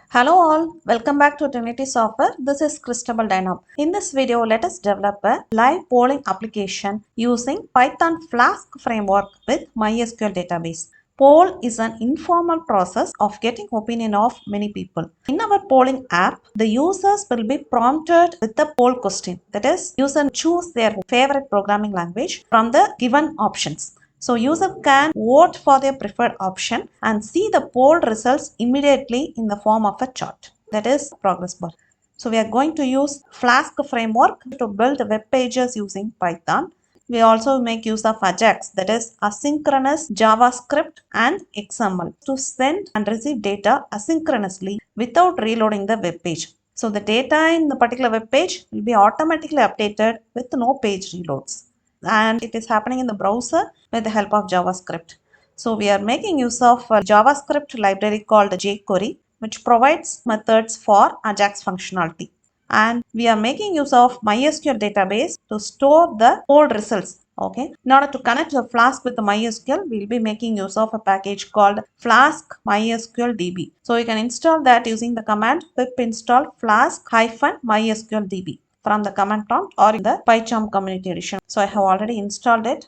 Hello all, welcome back to Trinity Software. This is Christabel Dynam. In this video, let us develop a live polling application using Python Flask framework with MySQL database. Poll is an informal process of getting opinion of many people. In our polling app, the users will be prompted with the poll question. That is, user choose their favorite programming language from the given options. So user can vote for their preferred option and see the poll results immediately in the form of a chart. That is progress bar. So we are going to use Flask framework to build web pages using Python. We also make use of Ajax, that is asynchronous JavaScript and XML to send and receive data asynchronously without reloading the web page. So the data in the particular web page will be automatically updated with no page reloads. And it is happening in the browser with the help of JavaScript. So we are making use of a JavaScript library called jQuery, which provides methods for Ajax functionality. And we are making use of MySQL database to store the poll results. Okay. In order to connect the Flask with the MySQL, we will be making use of a package called Flask MySQL DB. So you can install that using the command pip install flask-mysql db from the command prompt or in the PyCharm community edition. So I have already installed it.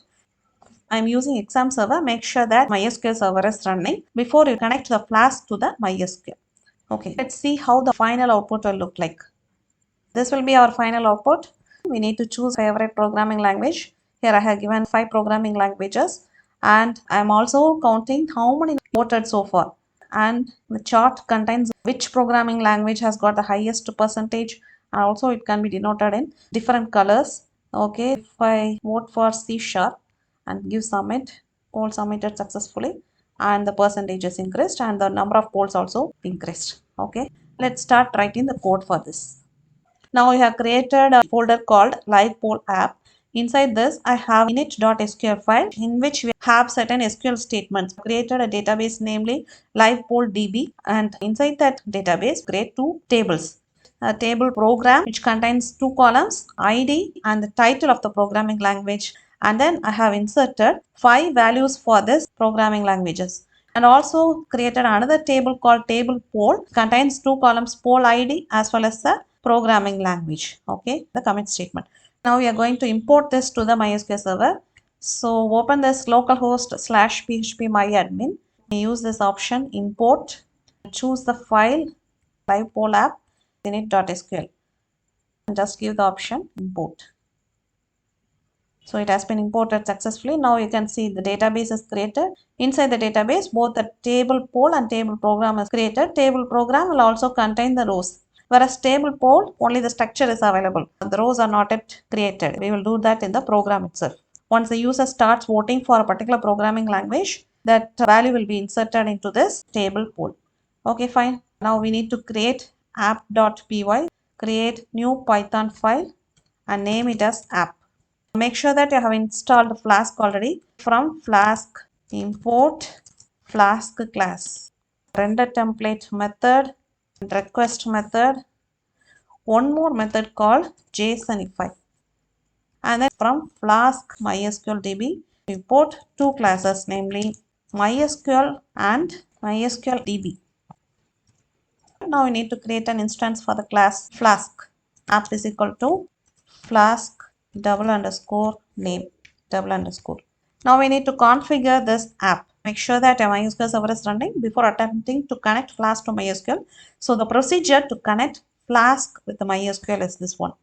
I am using exam server. Make sure that MySQL server is running before you connect the Flask to the MySQL. Okay, let's see how the final output will look like. This will be our final output. We need to choose favorite programming language. Here I have given 5 programming languages and I am also counting how many voted so far. And the chart contains which programming language has got the highest percentage, and also it can be denoted in different colors. Okay, if I vote for C# and give submit, poll submitted successfully and the percentage is increased and the number of polls also increased. Okay, let's start writing the code for this. Now we have created a folder called live poll app. Inside this, I have init.sql file in which we have certain SQL statements. Created a database namely live poll db, and inside that database create 2 tables. A table program which contains 2 columns, ID and the title of the programming language, and then I have inserted 5 values for this programming languages. And also created another table called table poll, contains 2 columns, poll ID as well as the programming language. Okay, the commit statement. Now we are going to import this to the MySQL server. So open this localhost /phpMyAdmin. Use this option import. Choose the file live poll app init.sql and just give the option import. So it has been imported successfully. Now you can see the database is created. Inside the database, both the table poll and table program is created. Table program will also contain the rows. Whereas table poll, only the structure is available. The rows are not yet created. We will do that in the program itself. Once the user starts voting for a particular programming language, that value will be inserted into this table poll. Okay, fine. Now we need to create app.py, create new Python file and name it as app. Make sure that you have installed Flask already. From Flask, import Flask class, render template method, request method, one more method called JSONify. And then from Flask MySQL DB, import 2 classes, namely MySQL and MySQL DB. Now we need to create an instance for the class Flask. App is equal to Flask _name . Now we need to configure this app. Make sure that a MySQL server is running before attempting to connect Flask to MySQL. So the procedure to connect Flask with the MySQL is this one.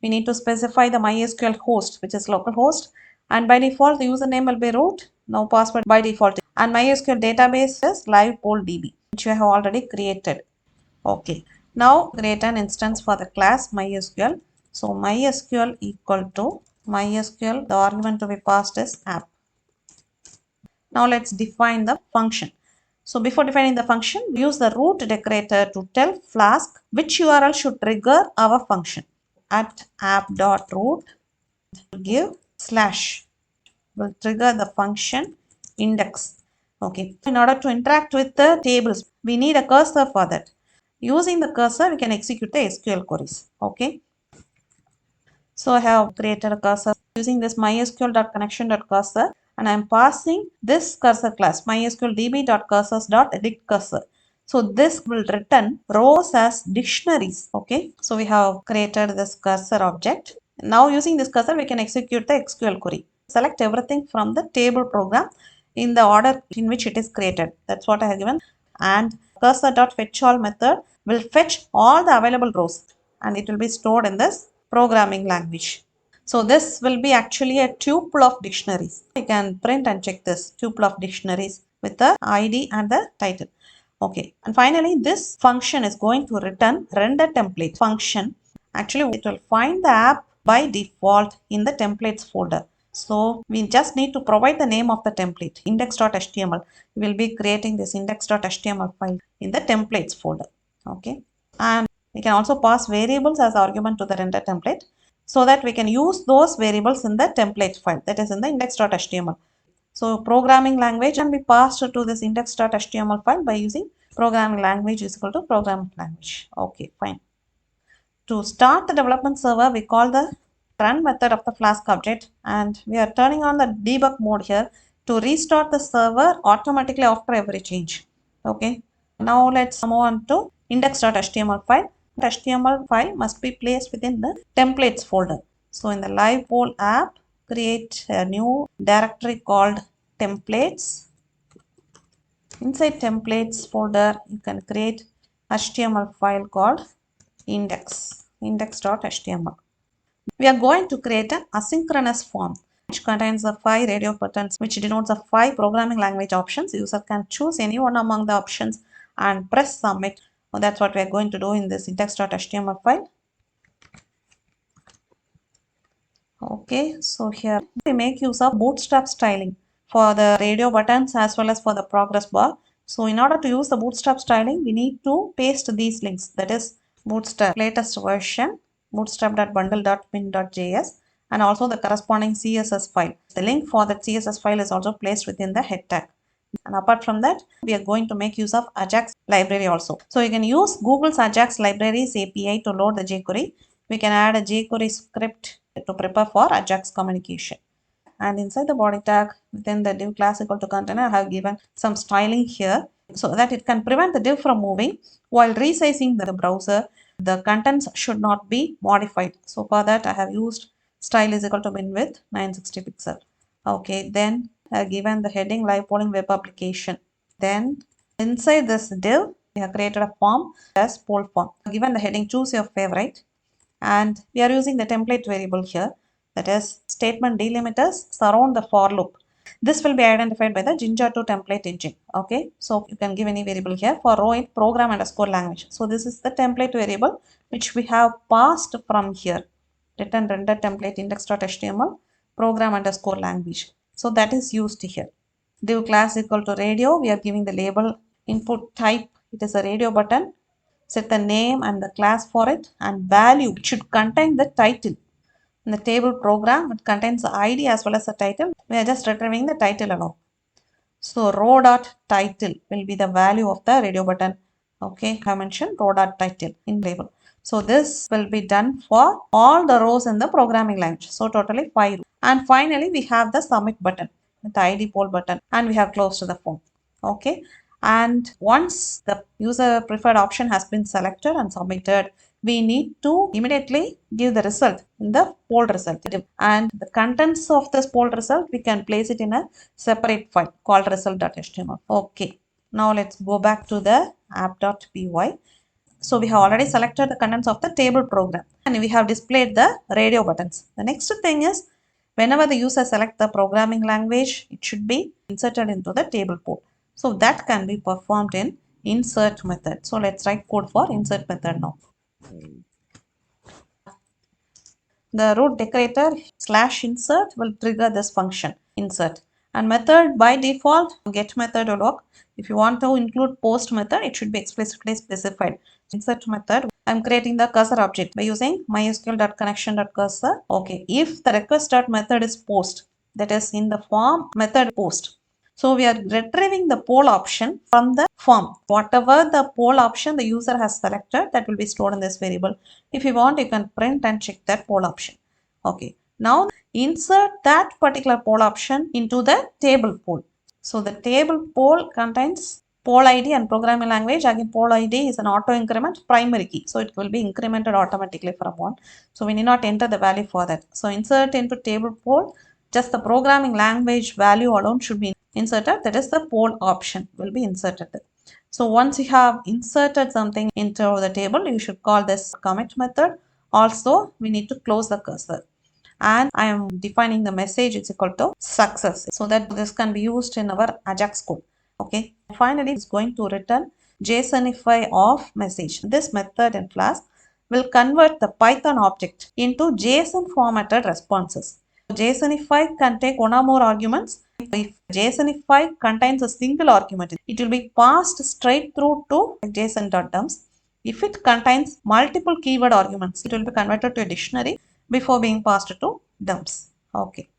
We need to specify the MySQL host, which is localhost, and by default the username will be root, no password by default, and MySQL database is live poll db, which we have already created. Okay, now create an instance for the class MySQL. So MySQL equal to MySQL, the argument to be passed is app. Now let's define the function. So before defining the function, we use the root decorator to tell Flask which URL should trigger our function. At app.root, give / will trigger the function index. Okay, in order to interact with the tables, we need a cursor for that. Using the cursor, we can execute the SQL queries. Okay, so I have created a cursor using this mysql.connection.cursor, and I'm passing this cursor class mysql db.cursors.editCursor. So this will return rows as dictionaries. Okay, so we have created this cursor object. Now using this cursor, we can execute the SQL query. Select everything from the table program in the order in which it is created. That's what I have given. And cursor.fetchAll method will fetch all the available rows and it will be stored in this programming language. So this will be actually a tuple of dictionaries. You can print and check this tuple of dictionaries with the ID and the title. Okay, and finally this function is going to return render template function. Actually, it will find the app by default in the templates folder. So we just need to provide the name of the template, index.html. We will be creating this index.html file in the templates folder. Okay, and we can also pass variables as argument to the render template so that we can use those variables in the template file, that is in the index.html. So programming language can be passed to this index.html file by using programming language is equal to programming language. Okay, fine. To start the development server, we call the run method of the Flask object, and we are turning on the debug mode here to restart the server automatically after every change. Okay, now let's move on to index.html file. The HTML file must be placed within the templates folder. So in the live poll app, create a new directory called templates. Inside templates folder, you can create HTML file called index.html. We are going to create an asynchronous form which contains the 5 radio buttons which denotes the 5 programming language options. User can choose any one among the options and press submit. Well, that's what we are going to do in this index.html file. Okay, so here we make use of bootstrap styling for the radio buttons as well as for the progress bar. So in order to use the bootstrap styling, we need to paste these links, that is bootstrap latest version, bootstrap.bundle.pin.js, and also the corresponding CSS file. The link for that CSS file is also placed within the head tag. And apart from that, we are going to make use of Ajax library also. So you can use Google's Ajax libraries API to load the jQuery. We can add a jQuery script to prepare for Ajax communication. And inside the body tag within the div class equal to container, I have given some styling here so that it can prevent the div from moving while resizing the browser. The contents should not be modified. So for that, I have used style is equal to bin width 960 pixel. Okay, then I have given the heading live polling web application. Then inside this div, we have created a form as poll form. Given the heading choose your favorite, and we are using the template variable here, that is statement delimiters surround the for loop. This will be identified by the Jinja2 template engine. Okay, so you can give any variable here for row in program underscore language. So this is the template variable which we have passed from here. Return render template index.html program underscore language. So that is used here. Div class equal to radio. We are giving the label input type. It is a radio button. Set the name and the class for it, and value. It should contain the title. In the table program, it contains the ID as well as the title. We are just retrieving the title alone. So row.title will be the value of the radio button. Okay, I mentioned row.title in label. So this will be done for all the rows in the programming language. So totally 5 rows. And finally, we have the submit button, the ID poll button, and we have closed the form. Okay. And once the user preferred option has been selected and submitted, we need to immediately give the result in the poll result. And the contents of this poll result, we can place it in a separate file called result.html. Okay, now let's go back to the app.py. So we have already selected the contents of the table program and we have displayed the radio buttons. The next thing is, whenever the user selects the programming language, it should be inserted into the table poll. So that can be performed in insert method. So let's write code for insert method now. The root decorator /insert will trigger this function insert, and method by default get method will work. If you want to include post method, it should be explicitly specified. Insert method, I'm creating the cursor object by using mysql.connection.cursor. Okay, if the request.method is post, that is in the form method post. So we are retrieving the poll option from the form. Whatever the poll option the user has selected, that will be stored in this variable. If you want, you can print and check that poll option. Okay. Now insert that particular poll option into the table poll. So the table poll contains poll ID and programming language. Again, poll ID is an auto increment primary key. So it will be incremented automatically from 1. So we need not enter the value for that. So insert into table poll, just the programming language value alone should be inserted. That is the poll option will be inserted. So once you have inserted something into the table, you should call this commit method. Also, we need to close the cursor. And I am defining the message is equal to success so that this can be used in our Ajax code. Okay. Finally, it's going to return JSONify of message. This method in Flask will convert the Python object into JSON formatted responses. JSONify can take one or more arguments. If JSONify contains a single argument, it will be passed straight through to JSON.dumps. If it contains multiple keyword arguments, it will be converted to a dictionary before being passed to dumps. Okay.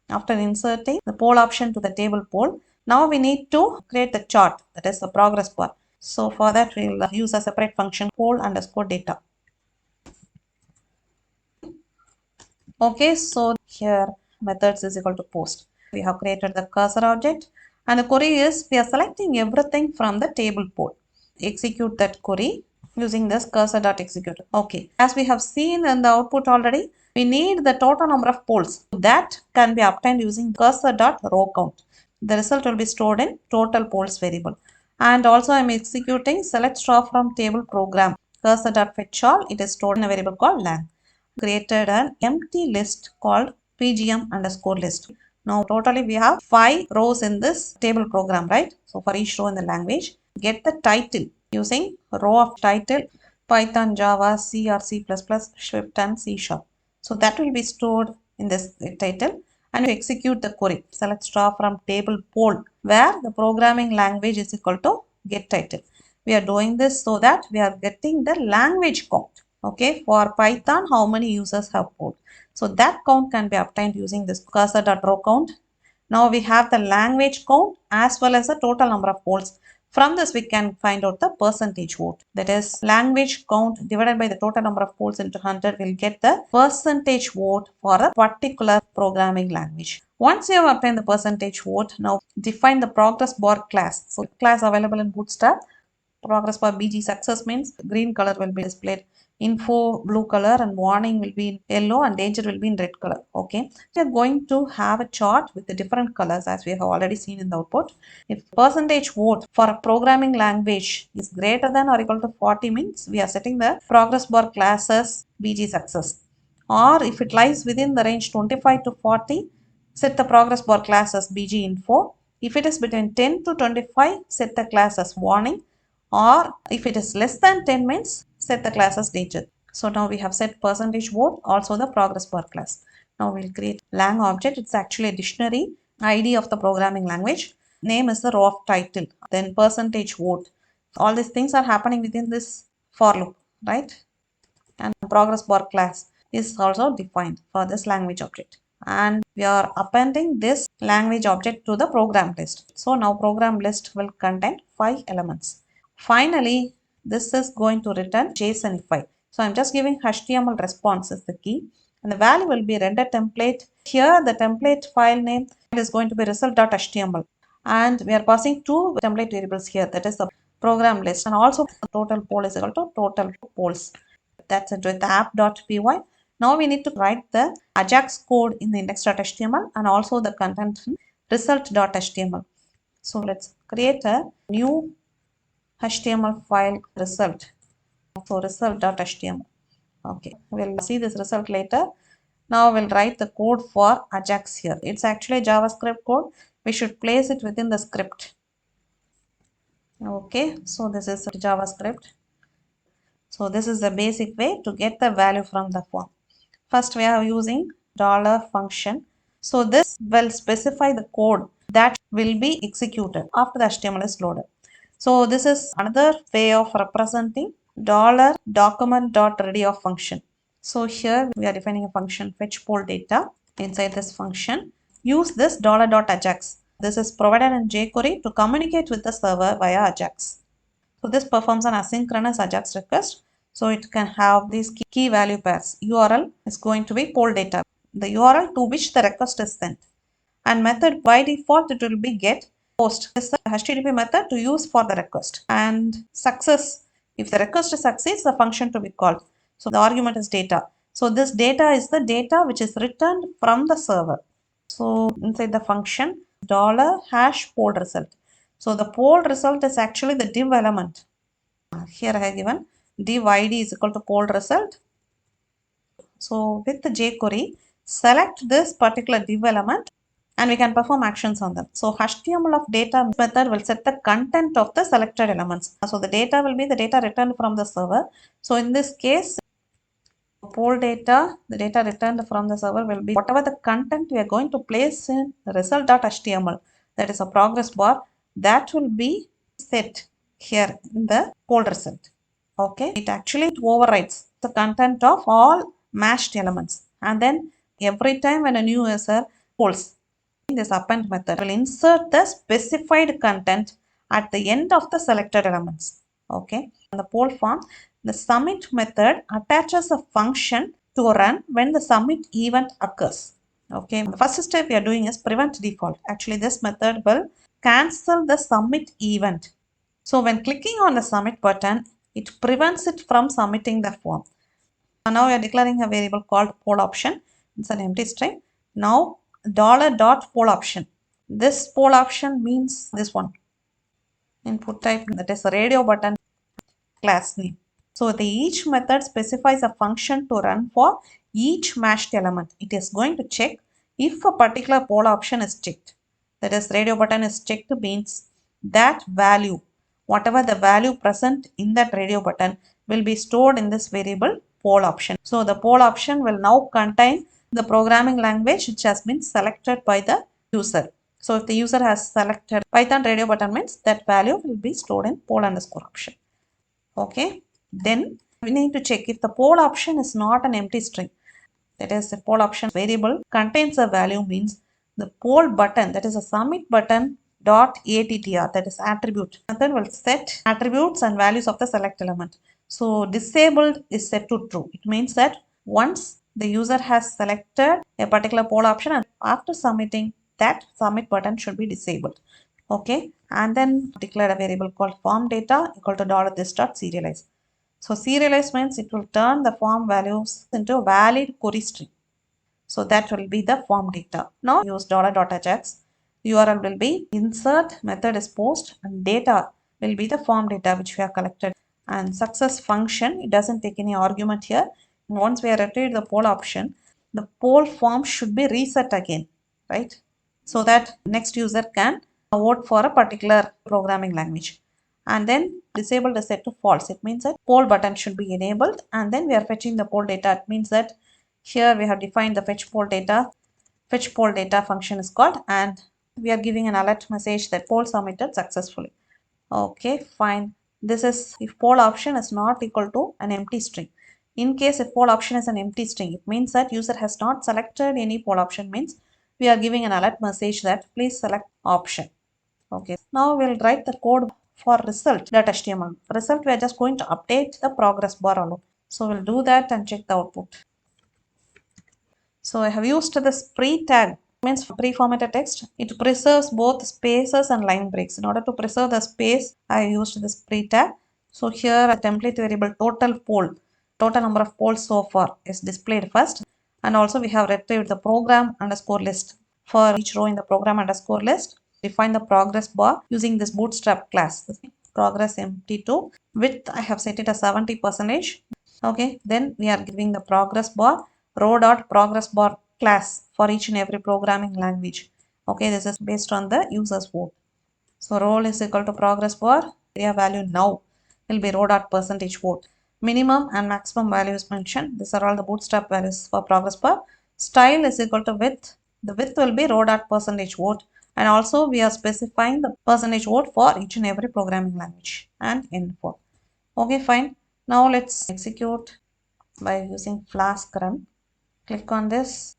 After inserting the poll option to the table poll, now we need to create the chart, that is the progress bar. So for that, we will use a separate function poll underscore data. Okay, so here methods is equal to post. We have created the cursor object and the query is we are selecting everything from the table poll. Execute that query using this cursor.execute. Okay, as we have seen in the output already, we need the total number of polls that can be obtained using cursor.rowCount. The result will be stored in total polls variable. And also I am executing select star from table program cursor.fetchAll. It is stored in a variable called lang. Created an empty list called pgm underscore list. Now totally we have 5 rows in this table program, right? So for each row in the language, get the title using row of title Python, Java, C or C++, Swift and C#. So that will be stored in this title and you execute the query. Select star from table poll where the programming language is equal to get title. We are doing this so that we are getting the language count. Okay, for Python, how many users have polled? So that count can be obtained using this cursor.rowCount. Now we have the language count as well as the total number of polls. From this, we can find out the percentage vote. That is, language count divided by the total number of polls into 100 will get the percentage vote for a particular programming language. Once you have obtained the percentage vote, now define the progress bar class. So class available in Bootstrap. Progress bar BG success means green color will be displayed, info blue color, and warning will be in yellow, and danger will be in red color. Okay, we are going to have a chart with the different colors as we have already seen in the output. If percentage vote for a programming language is greater than or equal to 40 means we are setting the progress bar class as BG success, or if it lies within the range 25 to 40, set the progress bar class as BG info. If it is between 10 to 25, set the class as warning, or if it is less than 10 means set the class as danger. So now we have set percentage vote, also the progress bar class. Now we'll create lang object. It's actually a dictionary ID of the programming language. Name is the row of title, then percentage vote. All these things are happening within this for loop, right? And progress bar class is also defined for this language object. And we are appending this language object to the program list. So now program list will contain 5 elements. Finally, this is going to return JSONify. So I'm just giving HTML response as the key, and the value will be render template. Here the template file name is going to be result.html, and we are passing 2 template variables here, that is the program list, and also total poll is equal to total polls. That's it with the app.py. Now we need to write the Ajax code in the index.html and also the content result.html. So let's create a new HTML file result. So result.html. Okay, we'll see this result later. Now we'll write the code for Ajax here. It's actually a JavaScript code. We should place it within the script. Okay, so this is JavaScript. So this is the basic way to get the value from the form. First we are using $function. So this will specify the code that will be executed after the HTML is loaded. So this is another way of representing $document.ready of function. So here we are defining a function fetch poll data. Inside this function, use this $.ajax. This is provided in jQuery to communicate with the server via Ajax. So this performs an asynchronous Ajax request. So it can have these key value pairs. URL is going to be poll data. the URL to which the request is sent. And method by default it will be get post. This is the HTTP method to use for the request. And success, if the request succeeds, the function to be called. So the argument is data. So this data is the data which is returned from the server. So inside the function $hash poll result. So the poll result is actually the div element. Here I have given div id is equal to poll result. So with the jQuery, select this particular div element and we can perform actions on them. So HTML of data method will set the content of the selected elements. So the data will be the data returned from the server. So in this case, poll data, the data returned from the server will be whatever the content we are going to place in result.html, that is a progress bar, that will be set here in the poll result. Okay, it actually overrides the content of all mashed elements, and then every time when a new user polls, this append method will insert the specified content at the end of the selected elements. Okay, in the poll form, the submit method attaches a function to run when the submit event occurs. Okay, the first step we are doing is prevent default. Actually, this method will cancel the submit event. So when clicking on the submit button, it prevents it from submitting the form. Now we are declaring a variable called poll option. It's an empty string. Now $.poll option. This poll option means this one. Input type, that is a radio button class name. So each method specifies a function to run for each mashed element. It is going to check if a particular poll option is checked. That is, radio button is checked means that value, whatever the value present in that radio button, will be stored in this variable poll option. So the poll option will now contain the programming language which has been selected by the user. So if the user has selected Python radio button, means that value will be stored in poll underscore option. Okay, then we need to check if the poll option is not an empty string. That is, the poll option variable contains a value, means the poll button, that is a submit button dot attr, that is attribute method, will set attributes and values of the select element. So disabled is set to true. It means that once the user has selected a particular poll option and after submitting, that submit button should be disabled. Okay, and then declare a variable called form data equal to $this.serialize. So serialize means it will turn the form values into a valid query string. So that will be the form data. Now use $.ajax. URL will be insert, method is post, and data will be the form data which we have collected. And success function, it doesn't take any argument here. Once we have retrieved the poll option, the poll form should be reset again, right? So that next user can vote for a particular programming language. And then disabled is set to false. It means that poll button should be enabled, and then we are fetching the poll data. It means that here we have defined the fetch poll data. Fetch poll data function is called, and we are giving an alert message that poll submitted successfully. Okay, fine. This is if poll option is not equal to an empty string. In case if poll option is an empty string, it means that user has not selected any poll option, means we are giving an alert message that please select option. Okay, now we'll write the code for result.html. Result, we are just going to update the progress bar alone. So we'll do that and check the output. So I have used this pre tag, means pre-formatted text. It preserves both spaces and line breaks. In order to preserve the space, I used this pre tag. So here a template variable total poll, total number of polls so far, is displayed first. And also we have retrieved the program underscore list. For each row in the program underscore list, define the progress bar using this bootstrap class. Progress empty2, width I have set it as 70%. Okay, then we are giving the progress bar row.progress bar class for each and every programming language. Okay, this is based on the user's vote. So role is equal to progress bar, area value now will be row.%vote. Minimum and maximum values mentioned. These are all the bootstrap values for progress bar. Style is equal to width. The width will be row.%vote. And also we are specifying the percentage vote for each and every programming language and end for. Okay, fine. Now let's execute by using Flask run. Click on this.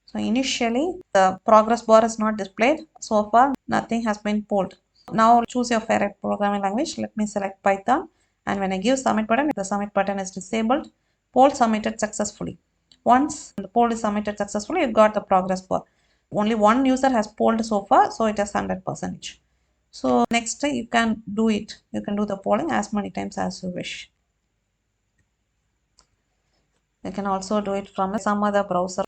So initially the progress bar is not displayed. So far nothing has been polled. Now choose your favorite programming language. Let me select Python. And when I give submit button, the submit button is disabled. Poll submitted successfully. Once the poll is submitted successfully, you got the progress bar. Only one user has polled so far, so it is 100%. So next you can do it. You can do the polling as many times as you wish. You can also do it from some other browser.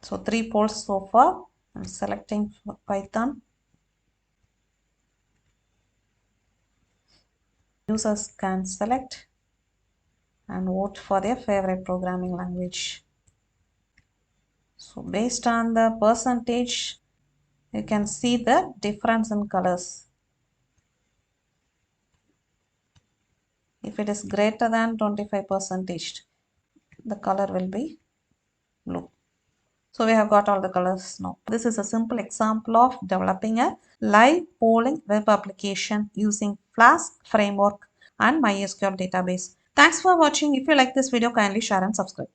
So 3 polls so far. I'm selecting Python. Users can select and vote for their favorite programming language. So based on the percentage, you can see the difference in colors. If it is greater than 25%, the color will be blue. So we have got all the colors now. This is a simple example of developing a live polling web application using Flask framework and MySQL database. Thanks for watching. If you like this video, kindly share and subscribe.